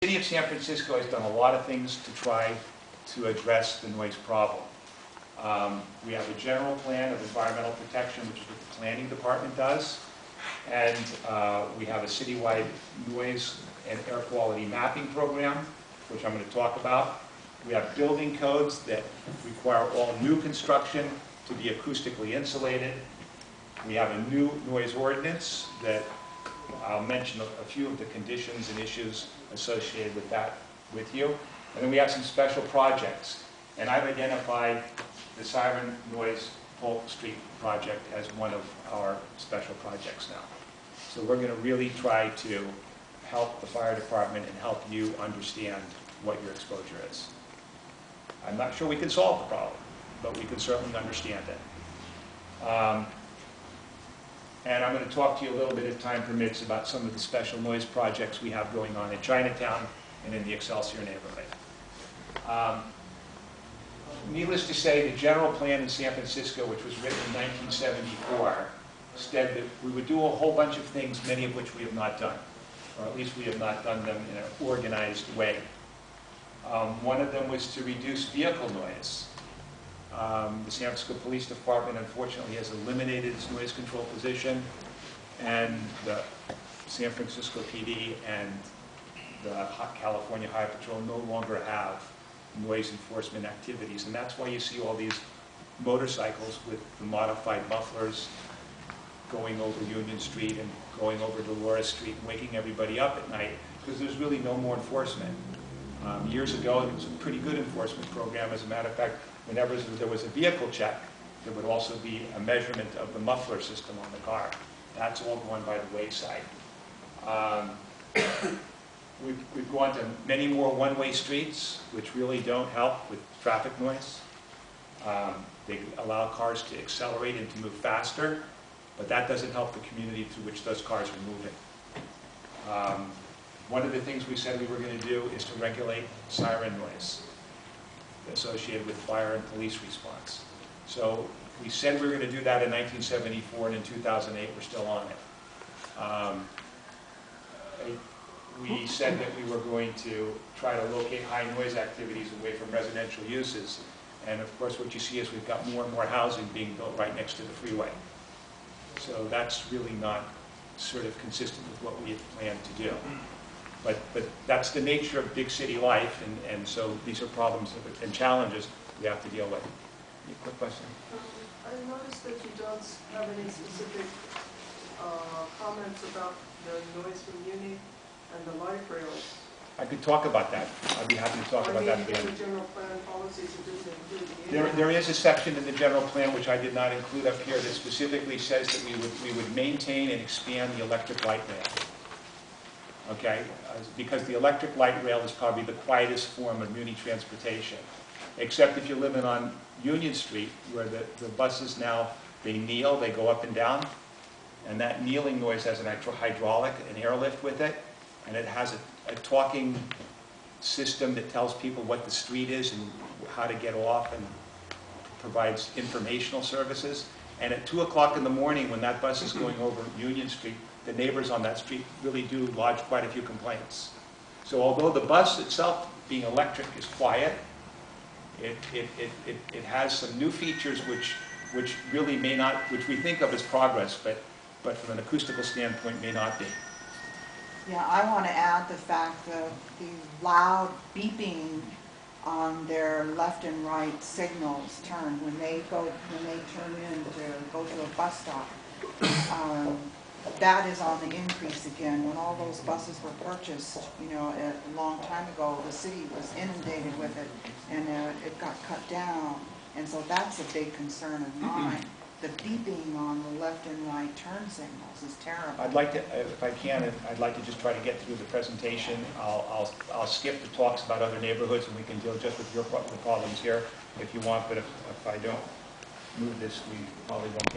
The City of San Francisco has done a lot of things to try to address the noise problem. We have a general plan of environmental protection, which is what the planning department does, and we have a citywide noise and air quality mapping program, which I'm going to talk about. We have building codes that require all new construction to be acoustically insulated. We have a new noise ordinance that I'll mention a few of the conditions and issues associated with that with you. And then we have some special projects. And I've identified the Siren Noise Polk Street project as one of our special projects now. So we're going to really try to help the fire department and help you understand what your exposure is. I'm not sure we can solve the problem, but we can certainly understand it. And I'm going to talk to you a little bit, if time permits, about some of the special noise projects we have going on in Chinatown and in the Excelsior neighborhood. Needless to say, the general plan in San Francisco, which was written in 1974, said that we would do a whole bunch of things, many of which we have not done, or at least we have not done them in an organized way. One of them was to reduce vehicle noise. The San Francisco Police Department, unfortunately, has eliminated its noise control position, and the San Francisco PD and the California Highway Patrol no longer have noise enforcement activities, and that's why you see all these motorcycles with the modified mufflers going over Union Street and going over Dolores Street and waking everybody up at night, because there's really no more enforcement. Years ago, it was a pretty good enforcement program. As a matter of fact, whenever there was a vehicle check, there would also be a measurement of the muffler system on the car. That's all going by the wayside. We've gone to many more one-way streets, which really don't help with traffic noise. They allow cars to accelerate and to move faster, but that doesn't help the community through which those cars are moving. One of the things we said we were going to do is to regulate siren noise associated with fire and police response. So we said we were going to do that in 1974, and in 2008 we're still on it. We said that we were going to try to locate high noise activities away from residential uses, and of course what you see is we've got more and more housing being built right next to the freeway. So that's really not sort of consistent with what we had planned to do. But that's the nature of big city life, and so these are problems and challenges we have to deal with. Any quick question? I noticed that you don't have any specific comments about the noise from Uni and the light rails. I could talk about that. I'd be happy to talk about that again. The general plan policies that didn't include there is a section in the general plan which I did not include up here that specifically says that we would maintain and expand the electric light rail. Okay, because the electric light rail is probably the quietest form of muni transportation, except if you're living on Union Street, where the buses now, they kneel, they go up and down, and that kneeling noise has an hydraulic, an airlift with it, and it has a talking system that tells people what the street is and how to get off, and provides informational services. And at 2 o'clock in the morning, when that bus is going over Union Street, the neighbors on that street really do lodge quite a few complaints. So although the bus itself, being electric, is quiet, it has some new features which really may not, which we think of as progress, but from an acoustical standpoint may not be. Yeah, I want to add the fact that the loud beeping on their left and right signals turn when they turn in to go to a bus stop. That is on the increase again. When all those buses were purchased, a long time ago, the city was inundated with it, and it got cut down. And so that's a big concern of mine. The beeping on the left and right turn signals is terrible. I'd like to, if I can, I'd like to just try to get through the presentation. I'll skip the talks about other neighborhoods, and we can deal just with the problems here if you want. But if I don't move this, we probably won't get